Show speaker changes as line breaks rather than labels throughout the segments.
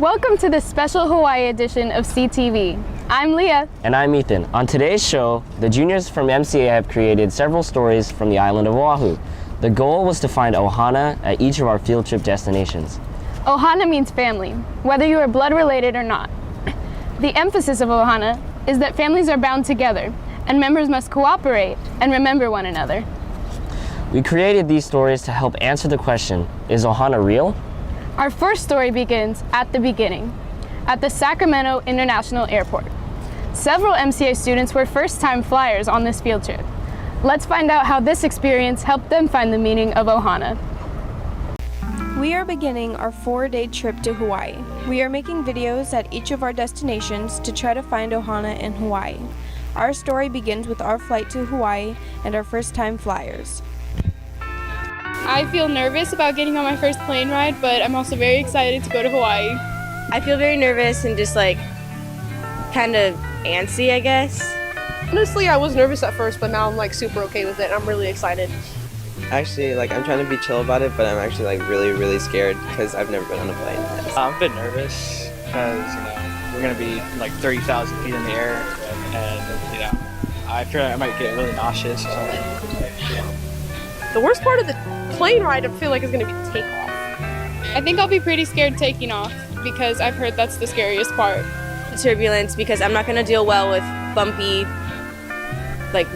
Welcome to this special Hawaii edition of CTV. I'm Leah.
And I'm Ethan. On today's show, the juniors from MCA have created several stories from the island of Oahu. The goal was to find ohana at each of our field trip destinations.
Ohana means family, whether you are blood related or not. The emphasis of ohana is that families are bound together and members must cooperate and remember one another.
We created these stories to help answer the question, is ohana real?
Our first story begins at the beginning, at the Sacramento International Airport. Several MCA students were first-time flyers on this field trip. Let's find out how this experience helped them find the meaning of ohana.
We are beginning our 4-day trip to Hawaii. We are making videos at each of our destinations to try to find ohana in Hawaii. Our story begins with our flight to Hawaii and our first-time flyers.
I feel nervous about getting on my first plane ride, but I'm also very excited to go to Hawaii.
I feel very nervous and just kind of antsy, I guess.
Honestly, I was nervous at first, but now I'm super okay with it. I'm really excited.
Actually, I'm trying to be chill about it, but I'm actually really scared because I've never been on a plane.
I'm a bit nervous because we're gonna be 30,000 feet in the air, and I feel like I might get really nauseous or something.
The worst part of the plane ride, I feel like, is going to be takeoff.
I think I'll be pretty scared taking off because I've heard that's the scariest part.
The turbulence, because I'm not going to deal well with bumpy,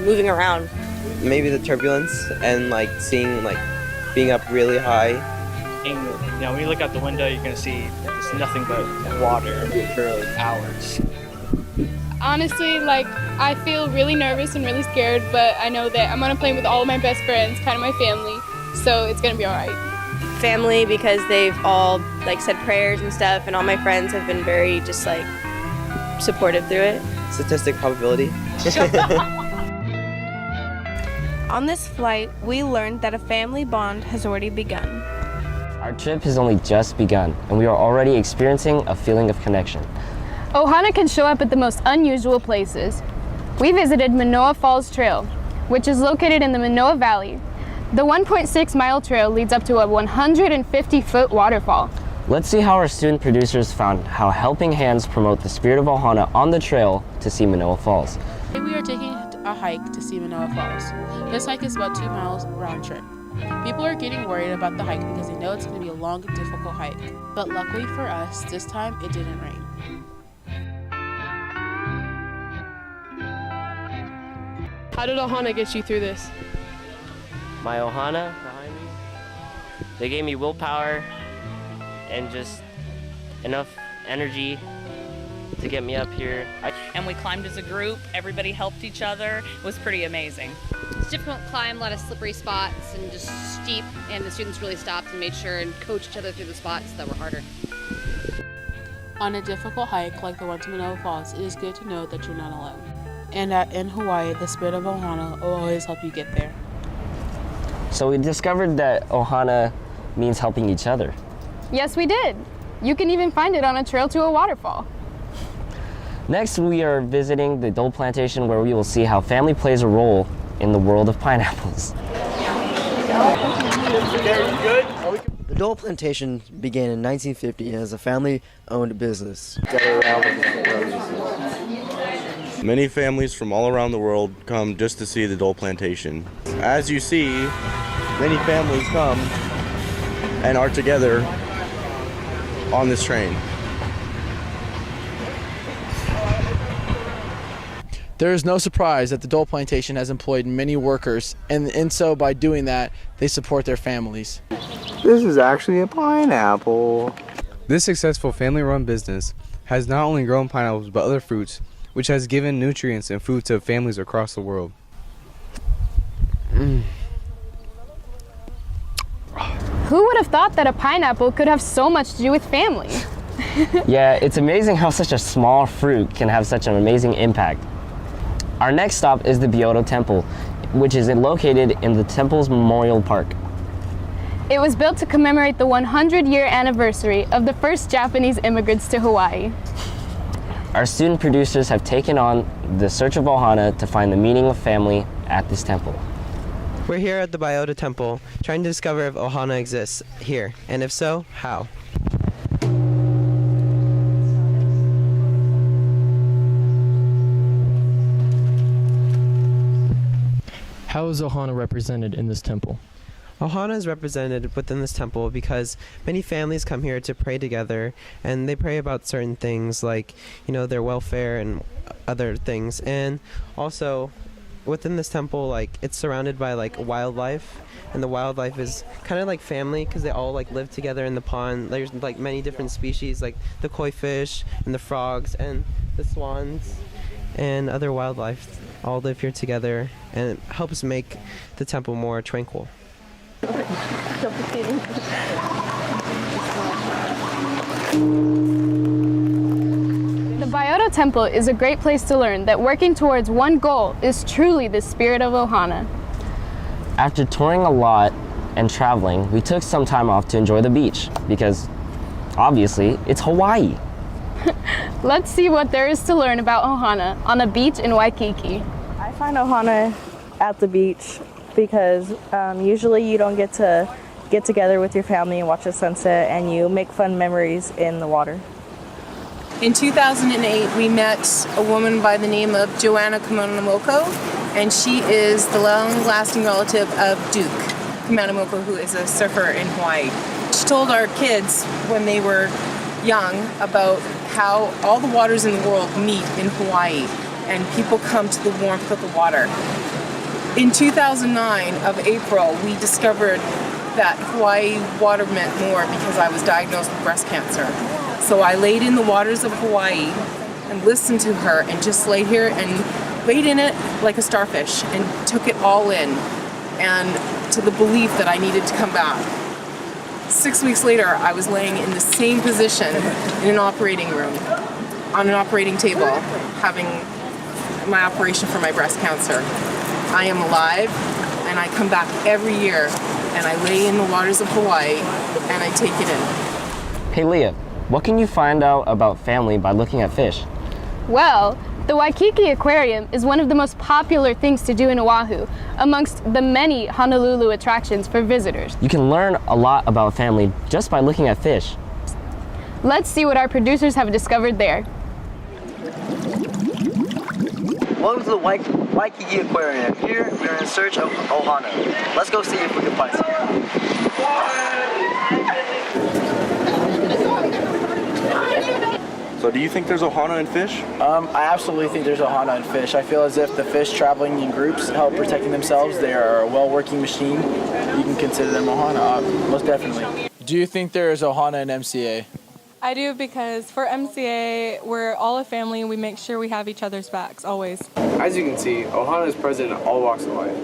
moving around.
Maybe the turbulence and seeing being up really high.
And, when you look out the window, you're gonna see it's nothing but water for hours.
Honestly, I feel really nervous and really scared, but I know that I'm on a plane with all of my best friends, kind of my family, so it's gonna be all right.
Family, because they've all said prayers and stuff, and all my friends have been very just supportive through it.
Statistic probability.
On this flight, we learned that a family bond has already begun.
Our trip has only just begun, and we are already experiencing a feeling of connection.
Ohana can show up at the most unusual places. We visited Manoa Falls Trail, which is located in the Manoa Valley. The 1.6-mile trail leads up to a 150-foot waterfall.
Let's see how our student producers found how helping hands promote the spirit of ohana on the trail to see Manoa Falls.
Today we are taking a hike to see Manoa Falls. This hike is about 2 miles round trip. People are getting worried about the hike because they know it's going to be a long and difficult hike. But luckily for us, this time it didn't rain.
How did ohana get you through this?
My ohana behind me, they gave me willpower and just enough energy to get me up here.
And we climbed as a group, everybody helped each other. It was pretty amazing.
It's a difficult climb, a lot of slippery spots and just steep, and the students really stopped and made sure and coached each other through the spots that were harder.
On a difficult hike like the one to Manoa Falls, it is good to know that you're not alone. And in Hawaii, the spirit of ohana will always help you get there.
So we discovered that ohana means helping each other.
Yes, we did. You can even find it on a trail to a waterfall.
Next, we are visiting the Dole Plantation, where we will see how family plays a role in the world of pineapples.
The Dole Plantation began in 1950 as a family-owned business.
Many families from all around the world come just to see the Dole Plantation. As you see, many families come and are together on this train.
There is no surprise that the Dole Plantation has employed many workers, and so by doing that, they support their families.
This is actually a pineapple.
This successful family-run business has not only grown pineapples but other fruits, which has given nutrients and food to families across the world.
Who would have thought that a pineapple could have so much to do with family?
Yeah, it's amazing how such a small fruit can have such an amazing impact. Our next stop is the Byodo Temple, which is located in the temple's Memorial Park.
It was built to commemorate the 100-year anniversary of the first Japanese immigrants to Hawaii.
Our student producers have taken on the search of ohana to find the meaning of family at this temple.
We're here at the Byodo Temple, trying to discover if ohana exists here, and if so, how.
How is Ohana represented in this temple?
Ohana is represented within this temple because many families come here to pray together, and they pray about certain things like, their welfare and other things. And also within this temple, like, it's surrounded by like wildlife, and the wildlife is kind of like family because they all like live together in the pond. There's like many different species like the koi fish and the frogs and the swans and other wildlife all live here together, and it helps make the temple more tranquil.
The Byoto Temple is a great place to learn that working towards one goal is truly the spirit of Ohana.
After touring a lot and traveling, we took some time off to enjoy the beach because, obviously, it's Hawaii.
Let's see what there is to learn about Ohana on a beach in Waikiki.
I find Ohana at the beach because usually you don't get to get together with your family and watch the sunset, and you make fun memories in the water.
In 2008, we met a woman by the name of Joanna Kamanamoko, and she is the long-lasting relative of Duke Kamanamoko, who is a surfer in Hawaii. She told our kids when they were young about how all the waters in the world meet in Hawaii, and people come to the warmth of the water. In 2009 of April, we discovered that Hawaii water meant more because I was diagnosed with breast cancer. So I laid in the waters of Hawaii and listened to her and just laid here and laid in it like a starfish and took it all in, and to the belief that I needed to come back. 6 weeks later, I was laying in the same position in an operating room, on an operating table, having my operation for my breast cancer. I am alive, and I come back every year, and I lay in the waters of Hawaii, and I take it in.
Hey Leah, what can you find out about family by looking at fish?
Well, the Waikiki Aquarium is one of the most popular things to do in Oahu, amongst the many Honolulu attractions for visitors.
You can learn a lot about family just by looking at fish.
Let's see what our producers have discovered there.
Welcome to the Waikiki Aquarium. Here we are in search of Ohana. Let's go see if we can find some.
So do you think there's Ohana in fish?
I absolutely think there's Ohana in fish. I feel as if the fish traveling in groups help protecting themselves. They are a well-working machine. You can consider them Ohana, most definitely. Do you think there is Ohana in MCA?
I do, because for MCA, we're all a family and we make sure we have each other's backs, always.
As you can see, Ohana is present in all walks of life.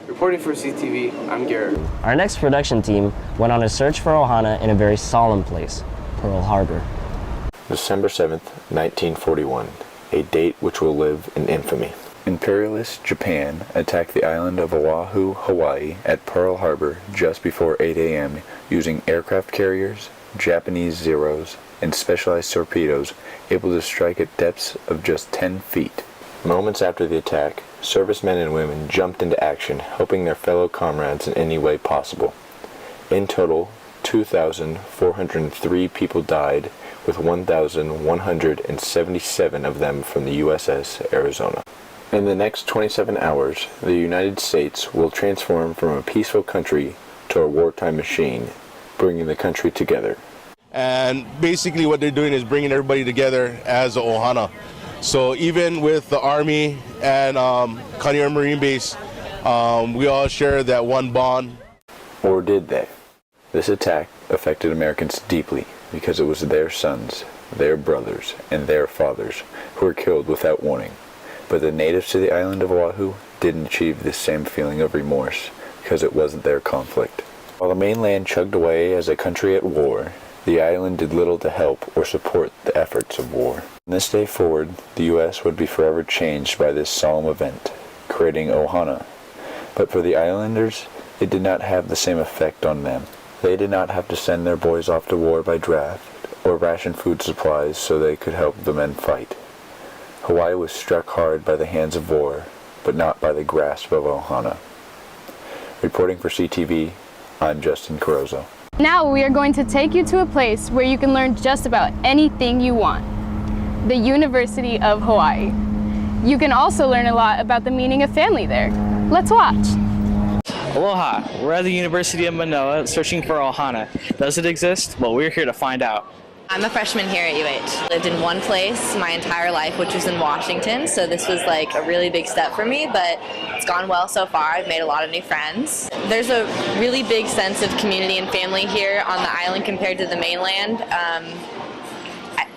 Reporting for CTV, I'm Garrett.
Our next production team went on a search for Ohana in a very solemn place, Pearl Harbor.
December 7th, 1941, a date which will live in infamy. Imperialist Japan attacked the island of Oahu, Hawaii at Pearl Harbor just before 8 a.m. using aircraft carriers, Japanese Zeros, and specialized torpedoes able to strike at depths of just 10 feet. Moments after the attack, servicemen and women jumped into action, helping their fellow comrades in any way possible. In total, 2,403 people died, with 1,177 of them from the USS Arizona. In the next 27 hours, the United States will transform from a peaceful country to a wartime machine, bringing the country together.
And basically what they're doing is bringing everybody together as a Ohana. So even with the Army and Kaneohe Marine Base, we all share that one bond.
Or did they? This attack affected Americans deeply because it was their sons, their brothers, and their fathers who were killed without warning. But the natives to the island of Oahu didn't achieve this same feeling of remorse because it wasn't their conflict. While the mainland chugged away as a country at war, the island did little to help or support the efforts of war. From this day forward, the U.S. would be forever changed by this solemn event, creating Ohana. But for the islanders, it did not have the same effect on them. They did not have to send their boys off to war by draft or ration food supplies so they could help the men fight. Hawaii was struck hard by the hands of war, but not by the grasp of Ohana. Reporting for CTV, I'm Justin Carozzo.
Now we are going to take you to a place where you can learn just about anything you want. The University of Hawaii. You can also learn a lot about the meaning of family there. Let's watch.
Aloha, we're at the University of Manoa searching for Ohana. Does it exist? Well, we're here to find out.
I'm a freshman here at UH. Lived in one place my entire life, which was in Washington, so this was like a really big step for me, but it's gone well so far. I've made a lot of new friends. There's a really big sense of community and family here on the island compared to the mainland.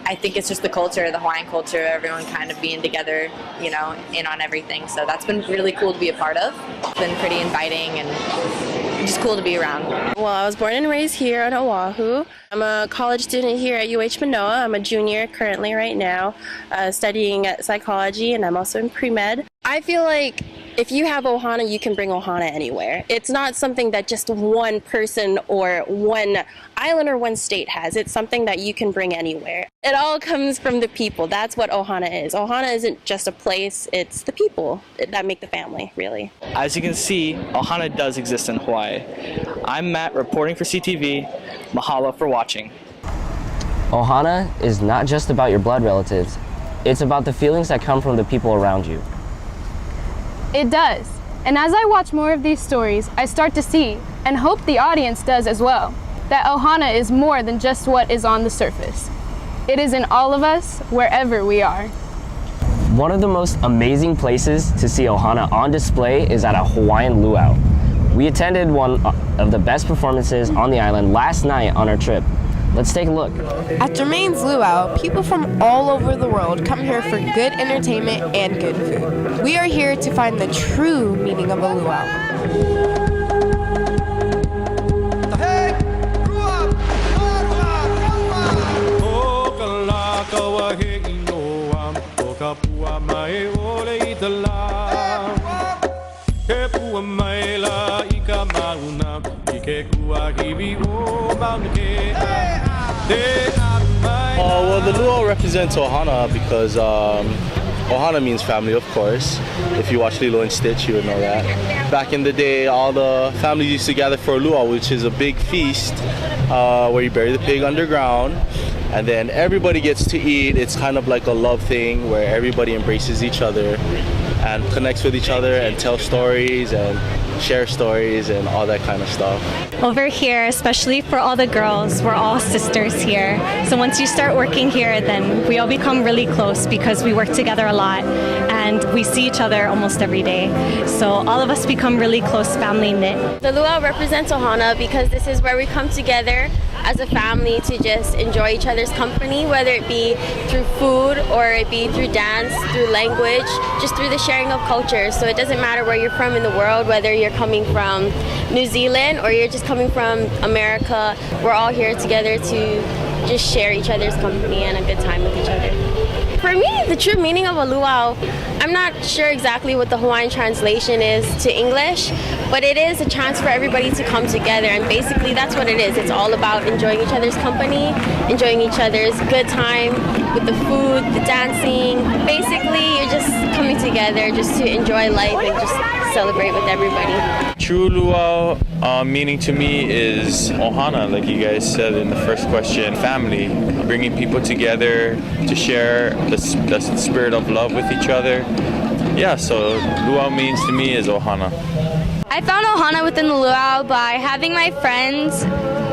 I think it's just the culture, the Hawaiian culture, everyone kind of being together, you know, in on everything. So that's been really cool to be a part of. It's been pretty inviting and just cool to be around.
Well, I was born and raised here on Oahu. I'm a college student here at UH Manoa. I'm a junior currently right now, studying psychology, and I'm also in pre-med. I feel like if you have Ohana, you can bring Ohana anywhere. It's not something that just one person or one island or one state has. It's something that you can bring anywhere. It all comes from the people. That's what Ohana is. Ohana isn't just a place, it's the people that make the family, really.
As you can see, Ohana does exist in Hawaii. I'm Matt, reporting for CTV. Mahalo for watching.
Ohana is not just about your blood relatives. It's about the feelings that come from the people around you.
It does. And as I watch more of these stories, I start to see, and hope the audience does as well, that Ohana is more than just what is on the surface. It is in all of us, wherever we are.
One of the most amazing places to see Ohana on display is at a Hawaiian luau. We attended one of the best performances on the island last night on our trip. Let's take a look.
At Jermaine's Luau, people from all over the world come here for good entertainment and good food. We are here to find the true meaning of a luau.
Well, the luau represents Ohana because Ohana means family, of course. If you watch Lilo and Stitch, you would know that. Back in the day, all the families used to gather for a luau, which is a big feast where you bury the pig underground, and then everybody gets to eat. It's kind of like a love thing where everybody embraces each other and connects with each other and tells stories and share stories and all that kind of stuff.
Over here, especially for all the girls, we're all sisters here. So once you start working here, then we all become really close because we work together a lot and we see each other almost every day. So all of us become really close, family knit.
The luau represents Ohana because this is where we come together as a family to just enjoy each other's company, whether it be through food or it be through dance, through language, just through the sharing of culture. So it doesn't matter where you're from in the world, whether you're coming from New Zealand or you're just coming from America, we're all here together to just share each other's company and a good time with each other. For me, the true meaning of a luau, I'm not sure exactly what the Hawaiian translation is to English, but it is a chance for everybody to come together, and basically that's what it is. It's all about enjoying each other's company, enjoying each other's good time with the food, the dancing. Basically, you're just coming together just to enjoy life and just celebrate with everybody.
True luau meaning to me is Ohana, like you guys said in the first question. Family, bringing people together to share the spirit of love with each other. Yeah, so luau means to me is Ohana.
I found Ohana within the luau by having my friends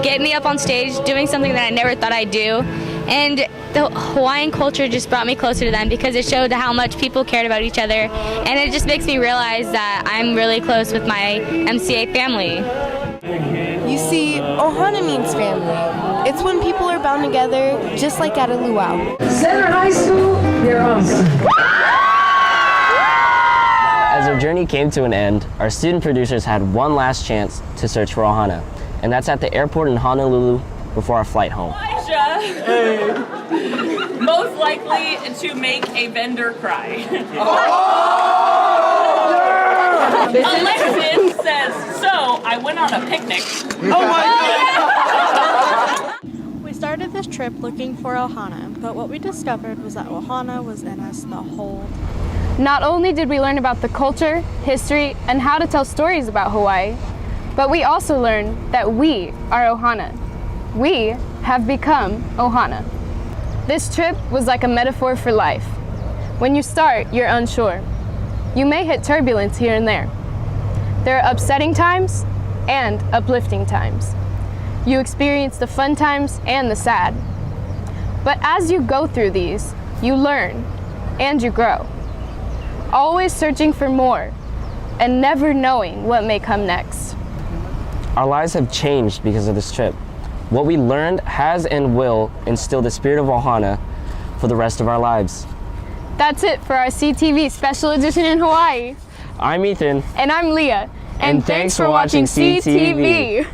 get me up on stage doing something that I never thought I'd do. And the Hawaiian culture just brought me closer to them because it showed how much people cared about each other. And it just makes me realize that I'm really close with my MCA family.
You see, Ohana means family. It's when people are bound together, just like at a luau.
Center High School, you're awesome.
As our journey came to an end, our student producers had one last chance to search for Ohana, and that's at the airport in Honolulu before our flight home.
Most likely to make a vendor cry. Alexis says, so I went on a picnic.
Oh my
God! We started this trip looking for Ohana, but what we discovered was that Ohana was in us the whole time.
Not only did we learn about the culture, history, and how to tell stories about Hawaii, but we also learned that we are Ohana. We have become Ohana. This trip was like a metaphor for life. When you start, you're unsure. You may hit turbulence here and there, There are upsetting times and uplifting times. You experience the fun times and the sad. But as you go through these, you learn and you grow, always searching for more and never knowing what may come next.
Our lives have changed because of this trip. What we learned has and will instill the spirit of Ohana for the rest of our lives.
That's it for our CTV Special Edition in Hawaii.
I'm Ethan.
And I'm Leah.
And thanks for watching CTV.